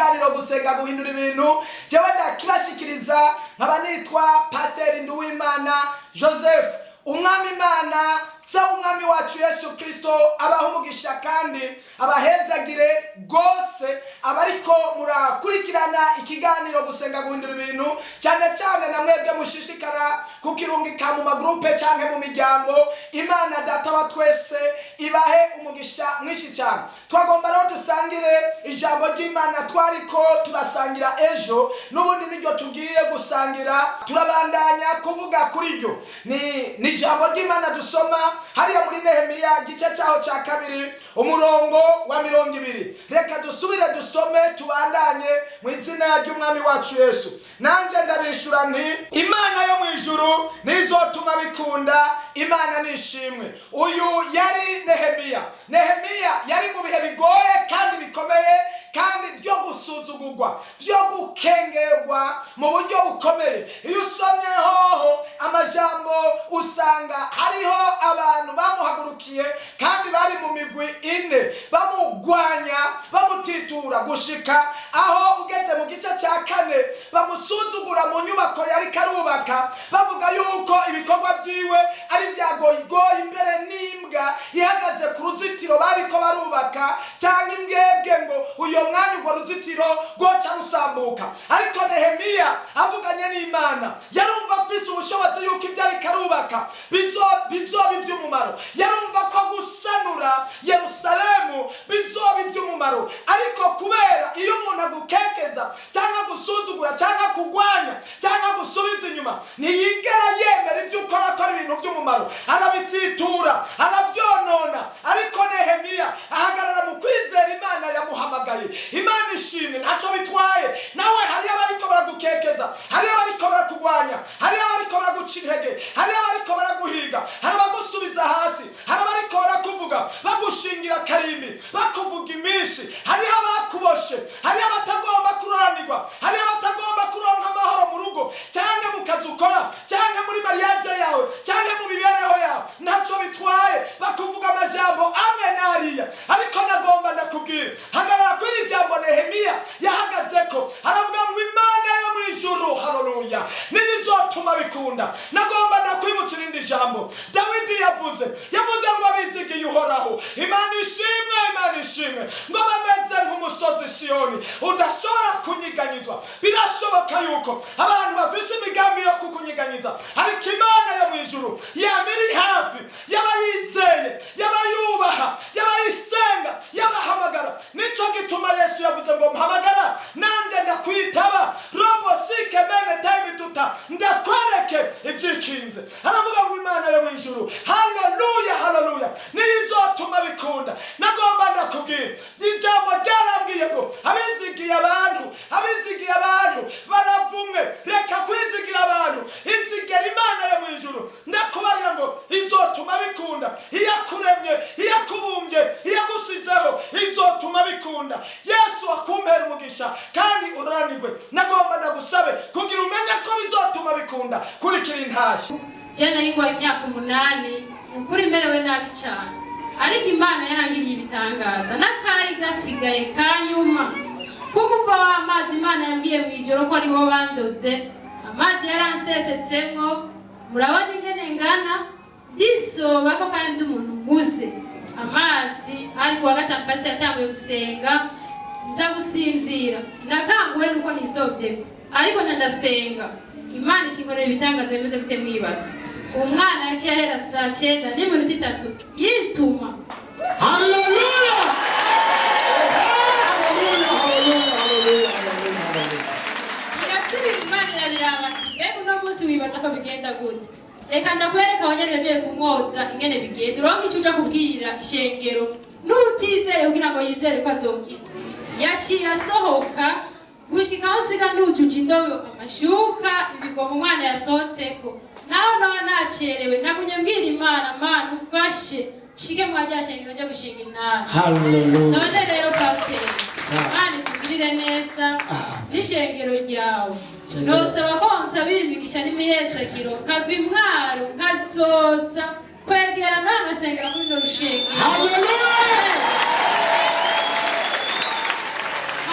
ikiganiro gusenga guhindura ibintu. Jewe ndakibashikiriza nkaba nitwa Pasteur Nduwimana Joseph. Umwami Imana se umwami wacu Yesu Kristo abaho umugisha kandi abahezagire gose abariko murakurikirana ikiganiro gusenga guhindura ibintu, cyane cyane namwebwe mushishikara kukirungika mu magroupe canke mu miryango. Imana data wa twese ibahe umugisha mwinshi cyane. Twagomba rero dusangire ijambo ry'Imana twariko turasangira ejo, n'ubundi niryo tugiye gusangira. Turabandanya kuvuga kuri ryo. Ni ijambo ry'Imana dusoma hariya muri Nehemiya gice cyaho cya 2 umurongo wa 20. Reka dusubire dusome tubandanye mu izina ry'umwami wacu Yesu. Nanje ndabishura nti Imana yo mu ijuru nizotuma bikunda. Imana nishimwe. Uyu yari Nehemiya. Nehemiya yari mu bihe bigoye kandi bikomeye kandi byo gusuzugurwa, byo gukengerwa mu buryo bukomeye. Iyo usomye hoho amajambo usanga hariho abantu bamuhagurukiye kandi bari mu migwi 4 bamugwanya bamutitura gushika aho ugeze mu gice cya 4 bamusuzugura mu nyubako yari karubaka, bavuga yuko ibikorwa byiwe ari byagoyigoye imbere n'imbwa ihagaze ku ruzitiro bariko barubaka, cyangwa imbwebwe ngo uyo mwanya urwo ruzitiro rwoca rusambuka. Ariko Nehemiya avuganye n'Imana yarumva afise ubushobozi yuko ibyo ari karubaka bizoba iby'umumaro. Yarumva ko gusanura Yerusalemu bizoba iby'umumaro. Ariko kubera iyo umuntu agukekeza cyangwa gusuzugura cyangwa kugwanya cyangwa gusubiza inyuma, ntiyigera yemera ibyo ukora ko ari ibintu by'umumaro, arabititura arabyonona. Ariko Nehemiya ahagarara mu kwizera Imana yamuhamagaye. Imana ishimwe ntacyo bitwaye. Nawe hari abariko baragukekeza, hari abariko barakugwanya, hari abariko baraguca intege, hari abariko baraguhiga, hari abagusubiza hasi, hari abariko barakuvuga bagushingira karimi bakuvuga iminsi, hari abakuboshe, hari abatagomba kuroranirwa, hari abatagomba kuronka amahoro mu rugo cyangwa mu kazi ukora cyangwa muri mariage yawe cyangwa mu bibereho yawe. Ntacyo bitwaye bakuvuga amajambo amwe nariya. Ariko nagomba ndakubwira hagarara kuri ijambo Nehemiya yahagazeko, aravuga ngo Imana yo mu ijuru haleluya nizotuma bikunda. Nagomba ndakwibutsa irindi jambo Dawidi yavuze ngo abizigiye Uhoraho. Imana ishimwe, Imana ishimwe ngo bameze nk'umusozi Siyoni udashobora kunyiganyizwa. Birashoboka yuko abantu bafise imigambi yo kukunyiganyiza, ariko Imana yo mu ijuru yamiri hafi y'abayizeye, y'abayubaha, y'abayisenga, y'abahamagara. Nico gituma Yesu yavuze ngo mpamagara nanje ndakwitaba, robo sike bene time tuta ndakwereke ibyikinze. Aravuga ngo Imana yo mu ijuru haleluya haleluya nizotuma bikunda. Nagomba ndakubwira ijambo ryarambwiye ngo abizigiye abantu baravumwe. Reka kwizigira abantu, izigera Imana yo mu ijuru. Ndakubarira ngo izotuma bikunda. Iyakuremye, iyakubumbye, iyagusizeho izotuma bikunda. Yesu akumpera umugisha kandi uranigwe. Nagomba ndagusabe kugira umenye ko bizotuma bikunda. Kurikira intahe. Jana ingwa imyaka 8 ukuri merewe nabi cyane, ariko Imana yarangiriye ibitangaza n'akari gasigaye kanyuma kuko amazi Imana yambwiye mu ijoro ko ari bo bandoze. Amazi yaransesetsemo, murabona ingene ngana ndisoba ko kandi umuntu guze amazi. Ariko wagatanu pastor yatanguye gusenga nza gusinzira, nakanguwe nuko nisovye, ariko ndasenga. Imana ikinkorera ibitangaza bimeze gute mwibaza? Umwana yaciye ahera saa 9 n'iminota 3 yituma. Haleluya! Irasubira Imana irabiraba ati mbega uno munsi wibaza ko bigenda gute? Reka ndakwereka abanyarwanda kumwoza ingene bigenda. Uronka icyo uja kubwira ishengero n'utizeye kugira ngo yizere ko azokiza. Yaciye asohoka gushika aho siga n'ucuca indobo amashuka ibigomo umwana yasohotseko. Naho nacerewe nagumye mbwira Imana, Mana ufashe shike mwajya shengero ryo gushinga intara. Haleluya. None rero pastor Imana ikugirire neza n'ishengero ryawe. Nosaba ko nsabira imigisha n'imihezagiro nkava imwaro nkazoza kwegera ngasengera kuri no rushengero. Haleluya.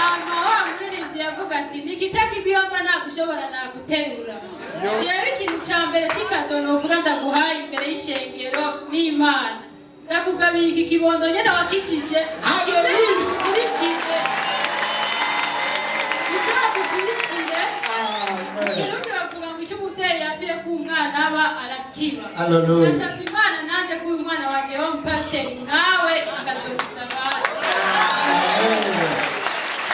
hama wa muririmbyi yavuga ati nikitakibyomba nagushobora naguterura. Jewe ikintu cya mbere cy'ikado novuga ndaguhaye imbere y'ishengero n'Imana. Ndakugabiye iki kibondo nyene wakicije. Kurikire. Ikagukurikire. Kirundi bavuga ngo icyo umuvyeyi yatuye ku mwana aba arakiba. Ndasabye Imana nanje ko uyu mwana wanje wo mu pasiteri nkawe akazogusaba.